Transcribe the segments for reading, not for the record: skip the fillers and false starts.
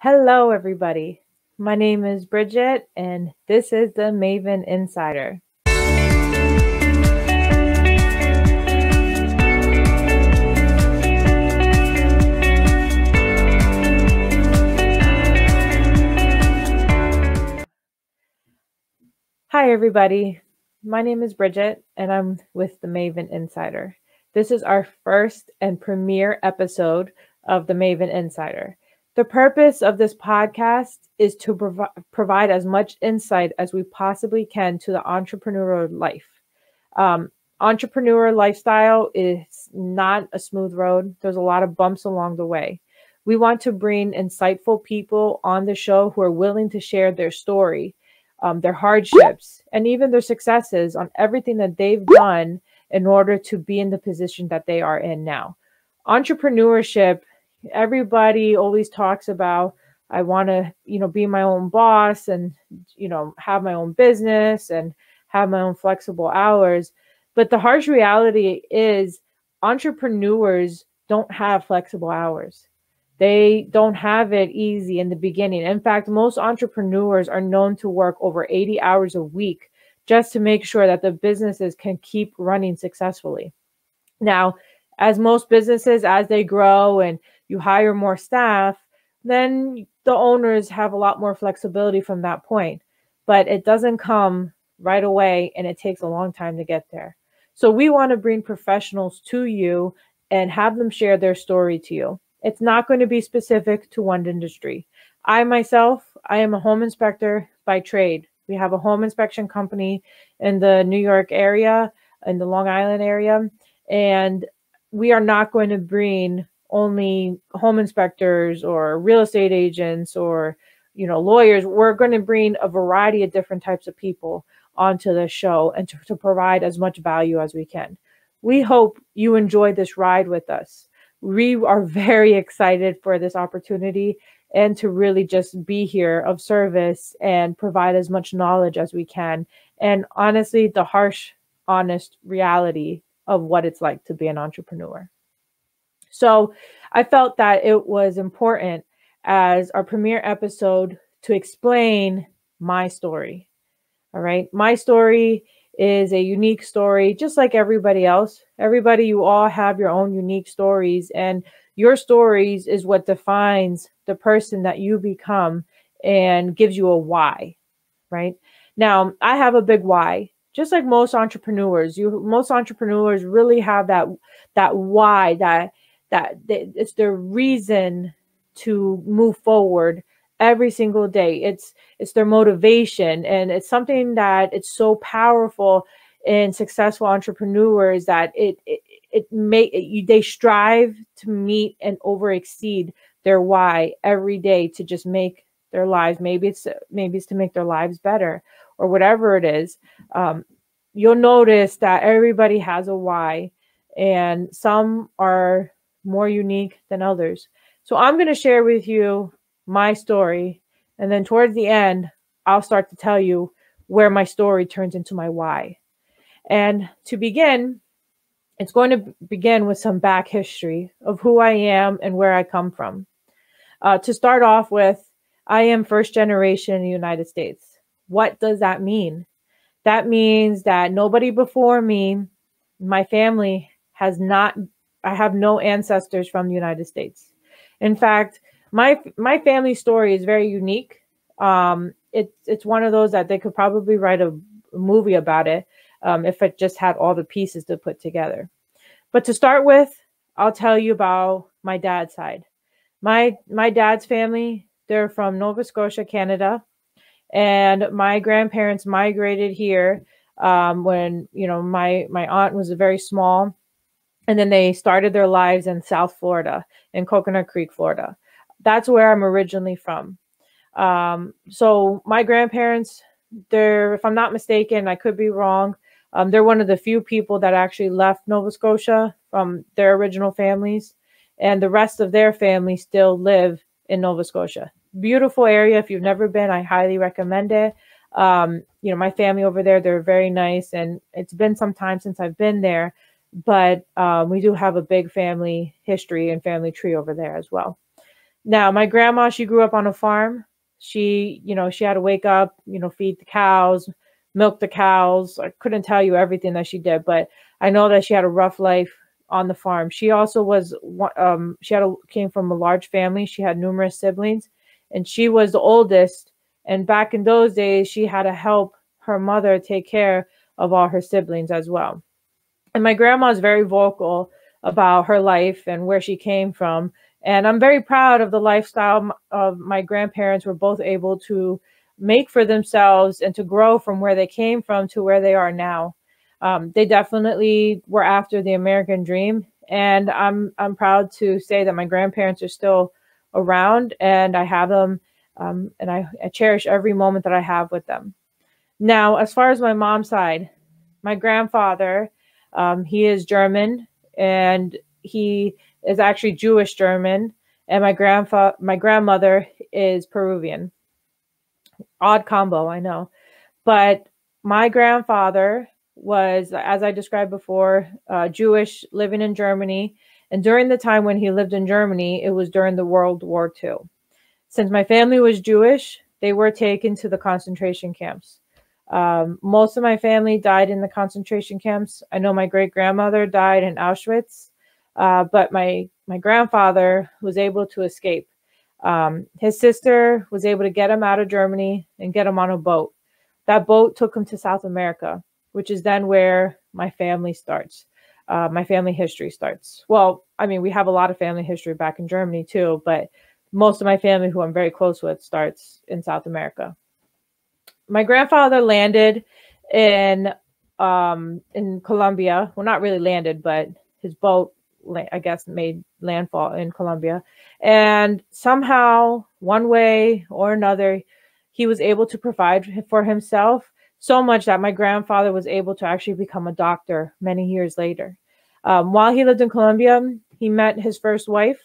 Hello, everybody. My name is Bridget, and this is the Maven Insider. Hi, everybody. My name is Bridget, and I'm with the Maven Insider. This is our first and premiere episode of the Maven Insider. The purpose of this podcast is to provide as much insight as we possibly can to the entrepreneurial life. Entrepreneur lifestyle is not a smooth road. There's a lot of bumps along the way. We want to bring insightful people on the show who are willing to share their story, their hardships, and even their successes on everything that they've done in order to be in the position that they are in now. Entrepreneurship, everybody always talks about, I want to, be my own boss and, have my own business and have my own flexible hours. But the harsh reality is entrepreneurs don't have flexible hours. They don't have it easy in the beginning. In fact, most entrepreneurs are known to work over 80 hours a week just to make sure that the businesses can keep running successfully. Now, as most businesses, as they grow and you hire more staff, then the owners have a lot more flexibility from that point. But it doesn't come right away, and it takes a long time to get there. So we want to bring professionals to you and have them share their story to you. It's not going to be specific to one industry. I am a home inspector by trade. We have a home inspection company in the New York area, in the Long Island area, and we are not going to bring only home inspectors or real estate agents or, lawyers. We're going to bring a variety of different types of people onto the show and to provide as much value as we can. We hope you enjoy this ride with us. We are very excited for this opportunity and to really just be here of service and provide as much knowledge as we can. And honestly, the harsh, honest reality of what it's like to be an entrepreneur. So I felt that it was important as our premiere episode to explain my story. All right. My story is a unique story, just like everybody else. Everybody, you all have your own unique stories, and your stories is what defines the person that you become and gives you a why, right? Now, I have a big why. Just like most entrepreneurs, most entrepreneurs really have that why, that it's their reason to move forward every single day. It's their motivation, and it's something that it's so powerful in successful entrepreneurs that they strive to meet and over exceed their why every day to just make their lives. Maybe it's to make their lives better or whatever it is. You'll notice that everybody has a why, and some are more unique than others. So I'm going to share with you my story, and then towards the end, I'll start to tell you where my story turns into my why. And to begin, it's going to begin with some back history of who I am and where I come from. To start off with, I am first generation in the United States. What does that mean? That means that nobody before me, my family, I have no ancestors from the United States. In fact, my family story is very unique. It's one of those that they could probably write a movie about it if it just had all the pieces to put together. But to start with, I'll tell you about my dad's side. My dad's family, they're from Nova Scotia, Canada, and my grandparents migrated here when my aunt was very small, and then they started their lives in South Florida, in Coconut Creek, Florida. That's where I'm originally from. So my grandparents, if I'm not mistaken, I could be wrong, they're one of the few people that actually left Nova Scotia from their original families, and the rest of their family still live in Nova Scotia. Beautiful area. If you've never been, I highly recommend it. My family over there, they're very nice, and it's been some time since I've been there, but we do have a big family history and family tree over there as well. Now, my grandma, she grew up on a farm. She had to wake up, feed the cows, milk the cows. I couldn't tell you everything that she did, but I know that she had a rough life on the farm. She also came from a large family. She had numerous siblings, and she was the oldest. And back in those days, she had to help her mother take care of all her siblings as well. And my grandma is very vocal about her life and where she came from. And I'm very proud of the lifestyle of my grandparents were both able to make for themselves and to grow from where they came from to where they are now. They definitely were after the American dream, and I'm proud to say that my grandparents are still around, and I have them, and I cherish every moment that I have with them. Now, as far as my mom's side, my grandfather, he is German, and he is actually Jewish German, and my grandmother is Peruvian. Odd combo, I know. But my grandfather was, as I described before, Jewish, living in Germany. And during the time when he lived in Germany, it was during the World War II. Since my family was Jewish, they were taken to the concentration camps. Most of my family died in the concentration camps. I know my great grandmother died in Auschwitz, but my grandfather was able to escape. His sister was able to get him out of Germany and get him on a boat. That boat took him to South America, which is then where my family starts. My family history starts. Well, I mean, we have a lot of family history back in Germany too, but most of my family who I'm very close with starts in South America. My grandfather landed in Colombia. Well, not really landed, but his boat, I guess, made landfall in Colombia. And somehow, one way or another, he was able to provide for himself so much that my grandfather was able to actually become a doctor many years later. While he lived in Colombia, he met his first wife,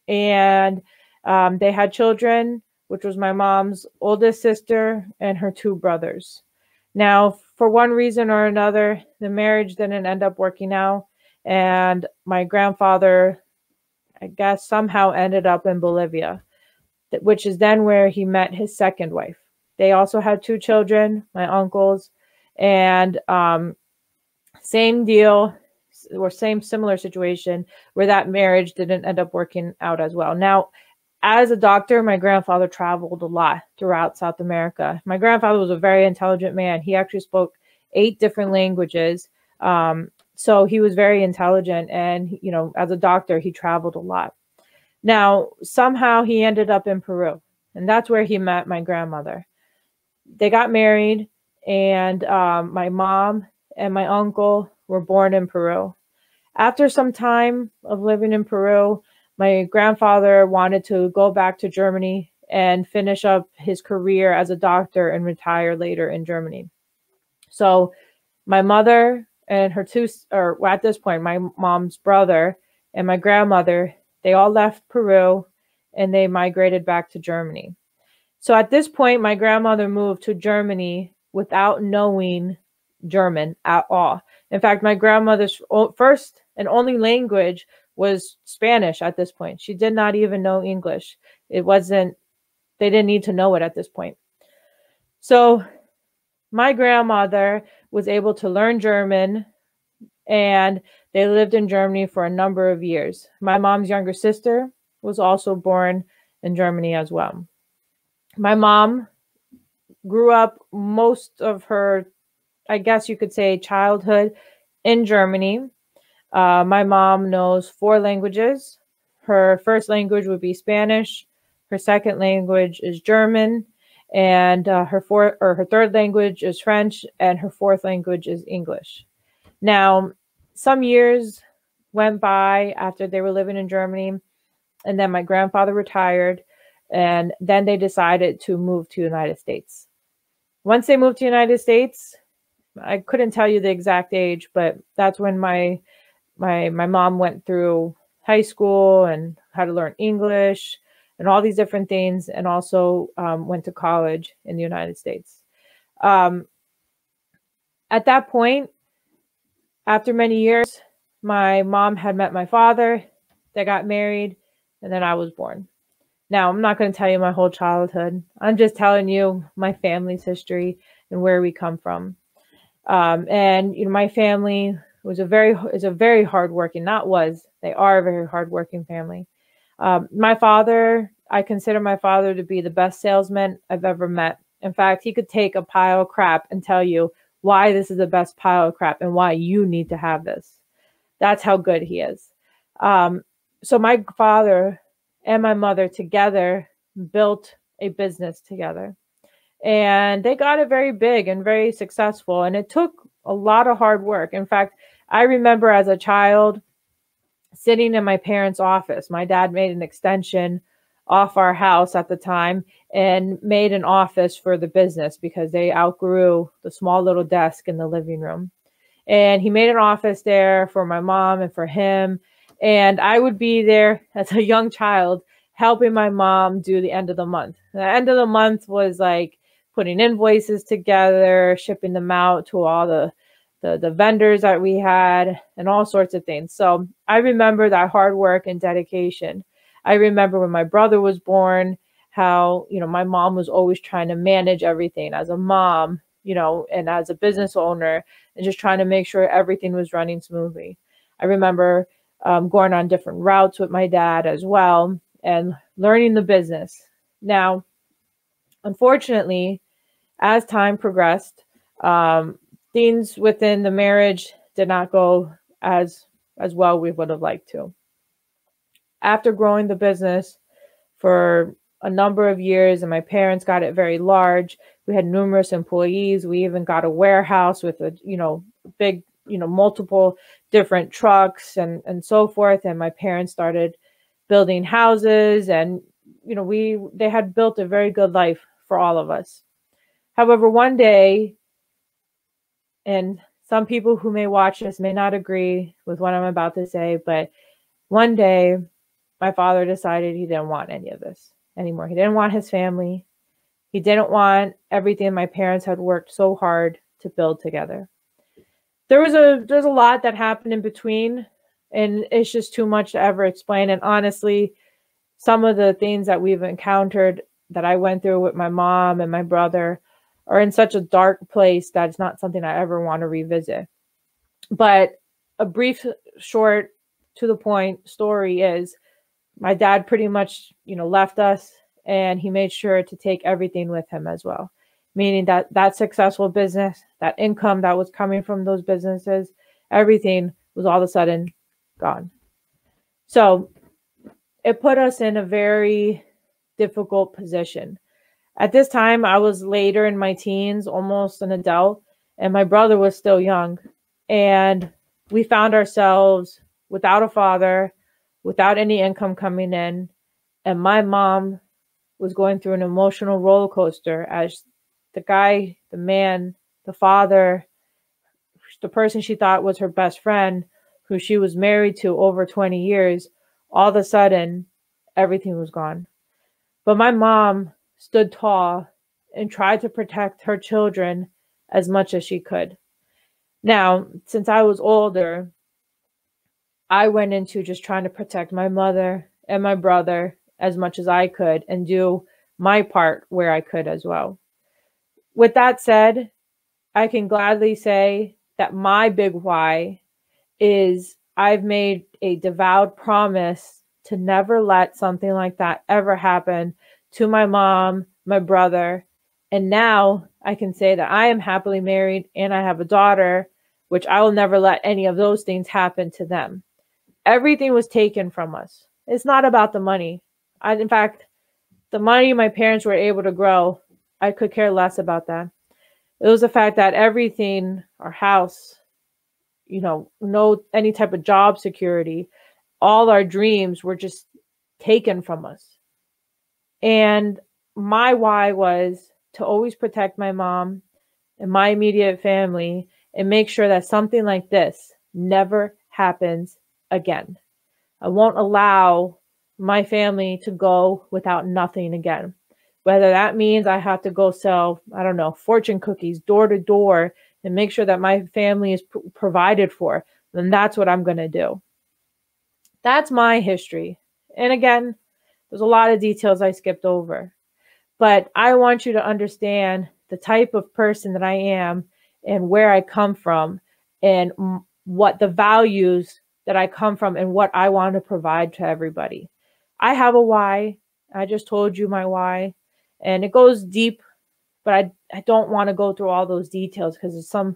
and they had children, which was my mom's oldest sister and her two brothers. Now, for one reason or another, the marriage didn't end up working out, and my grandfather, I guess, somehow ended up in Bolivia, which is then where he met his second wife. They also had two children, my uncles, and same deal, or same similar situation where that marriage didn't end up working out as well. Now, as a doctor, my grandfather traveled a lot throughout South America. My grandfather was a very intelligent man. He actually spoke 8 different languages. So he was very intelligent, and, as a doctor, he traveled a lot. Now, somehow he ended up in Peru, and that's where he met my grandmother. They got married, and my mom and my uncle were born in Peru. After some time of living in Peru, my grandfather wanted to go back to Germany and finish up his career as a doctor and retire later in Germany. So my mother and her at this point, my mom's brother and my grandmother, they all left Peru and they migrated back to Germany. So at this point, my grandmother moved to Germany without knowing German at all. In fact, my grandmother's first and only language was Spanish at this point. She did not even know English. They didn't need to know it at this point. So my grandmother was able to learn German, and they lived in Germany for a number of years. My mom's younger sister was also born in Germany as well. My mom grew up most of her, I guess you could say, childhood in Germany. My mom knows 4 languages. Her first language would be Spanish. Her second language is German, and her third language is French, and her fourth language is English. Now, some years went by after they were living in Germany, and then my grandfather retired, and then they decided to move to the United States. Once they moved to the United States, I couldn't tell you the exact age, but that's when my mom went through high school and had to learn English and all these different things, and also went to college in the United States. At that point, after many years, my mom had met my father. They got married, and then I was born. Now, I'm not going to tell you my whole childhood. I'm just telling you my family's history and where we come from. And my family is a very hardworking, not was, they are a very hardworking family. My father, I consider my father to be the best salesman I've ever met. In fact, he could take a pile of crap and tell you why this is the best pile of crap and why you need to have this. That's how good he is. So my father and my mother together built a business together. And they got it very big and very successful. And it took a lot of hard work. In fact, I remember as a child sitting in my parents' office. My dad made an extension off our house at the time and made an office for the business because they outgrew the small little desk in the living room. And he made an office there for my mom and for him. And I would be there as a young child helping my mom do the end of the month. The end of the month was like putting invoices together, shipping them out to all the vendors that we had and all sorts of things. So I remember that hard work and dedication. I remember when my brother was born, how, my mom was always trying to manage everything as a mom, and as a business owner, and just trying to make sure everything was running smoothly. I remember going on different routes with my dad as well and learning the business. Now, unfortunately, as time progressed, things within the marriage did not go as well we would have liked to. After growing the business for a number of years and my parents got it very large, we had numerous employees. We even got a warehouse with a, big, multiple different trucks and so forth. And my parents started building houses and, they had built a very good life for all of us. However, one day, and some people who may watch this may not agree with what I'm about to say, but one day my father decided he didn't want any of this anymore. He didn't want his family. He didn't want everything my parents had worked so hard to build together. There's a lot that happened in between, and it's just too much to ever explain. And honestly, some of the things that we've encountered that I went through with my mom and my brother are in such a dark place that it's not something I ever want to revisit. But a brief, short, to the point story is my dad pretty much, left us, and he made sure to take everything with him as well. Meaning that successful business, that income that was coming from those businesses, everything was all of a sudden gone. So it put us in a very difficult position. At this time, I was later in my teens, almost an adult, and my brother was still young. And we found ourselves without a father, without any income coming in. And my mom was going through an emotional roller coaster as the guy, the man, the father, the person she thought was her best friend, who she was married to over 20 years, all of a sudden, everything was gone. But my mom stood tall and tried to protect her children as much as she could. Now, since I was older, I went into just trying to protect my mother and my brother as much as I could and do my part where I could as well. With that said, I can gladly say that my big why is I've made a devout promise to never let something like that ever happen to my mom, my brother. And now I can say that I am happily married and I have a daughter, which I will never let any of those things happen to them. Everything was taken from us. It's not about the money. In fact, the money my parents were able to grow, I could care less about that. It was the fact that everything, our house, no any type of job security, all our dreams were just taken from us. And my why was to always protect my mom and my immediate family and make sure that something like this never happens again. I won't allow my family to go without nothing again. Whether that means I have to go sell, fortune cookies door to door and make sure that my family is provided for, then that's what I'm going to do. That's my history. And again, There's a lot of details I skipped over. But I want you to understand the type of person that I am and where I come from and what the values that I come from and what I want to provide to everybody. I have a why. I just told you my why, and it goes deep, but I don't want to go through all those details because some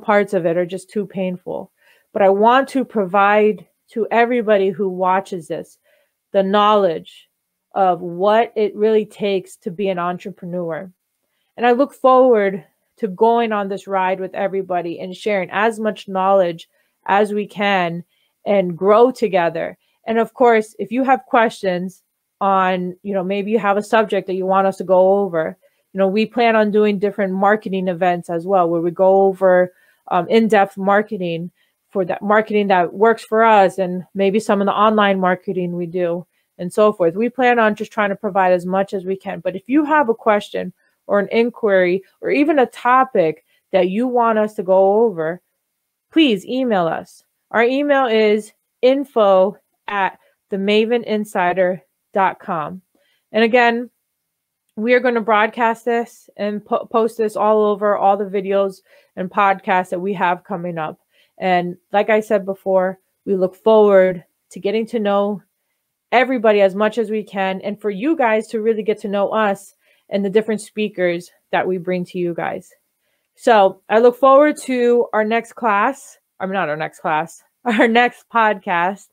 parts of it are just too painful. But I want to provide to everybody who watches this the knowledge of what it really takes to be an entrepreneur. And I look forward to going on this ride with everybody and sharing as much knowledge as we can and grow together. And of course, if you have questions on, maybe you have a subject that you want us to go over, we plan on doing different marketing events as well, where we go over in-depth marketing for that marketing that works for us, and maybe some of the online marketing we do and so forth. We plan on just trying to provide as much as we can. But if you have a question or an inquiry or even a topic that you want us to go over, please email us. Our email is info@themaveninsider.com. And again, we are going to broadcast this and post this all over all the videos and podcasts that we have coming up. And like I said before, we look forward to getting to know everybody as much as we can, and for you guys to really get to know us and the different speakers that we bring to you guys. So I look forward to our next class. I'm not our next class, our next podcast.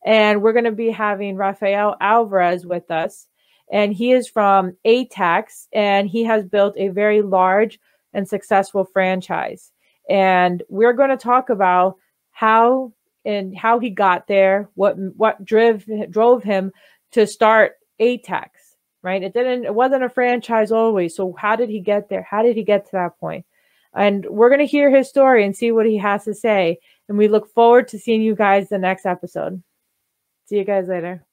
And we're going to be having Rafael Alvarez with us. And he is from ATAX, and he has built a very large and successful franchise. And we're going to talk about how he got there, what drove him to start ATAX, right? It wasn't a franchise always. So how did he get there? How did he get to that point? And we're going to hear his story and see what he has to say. And we look forward to seeing you guys the next episode. See you guys later.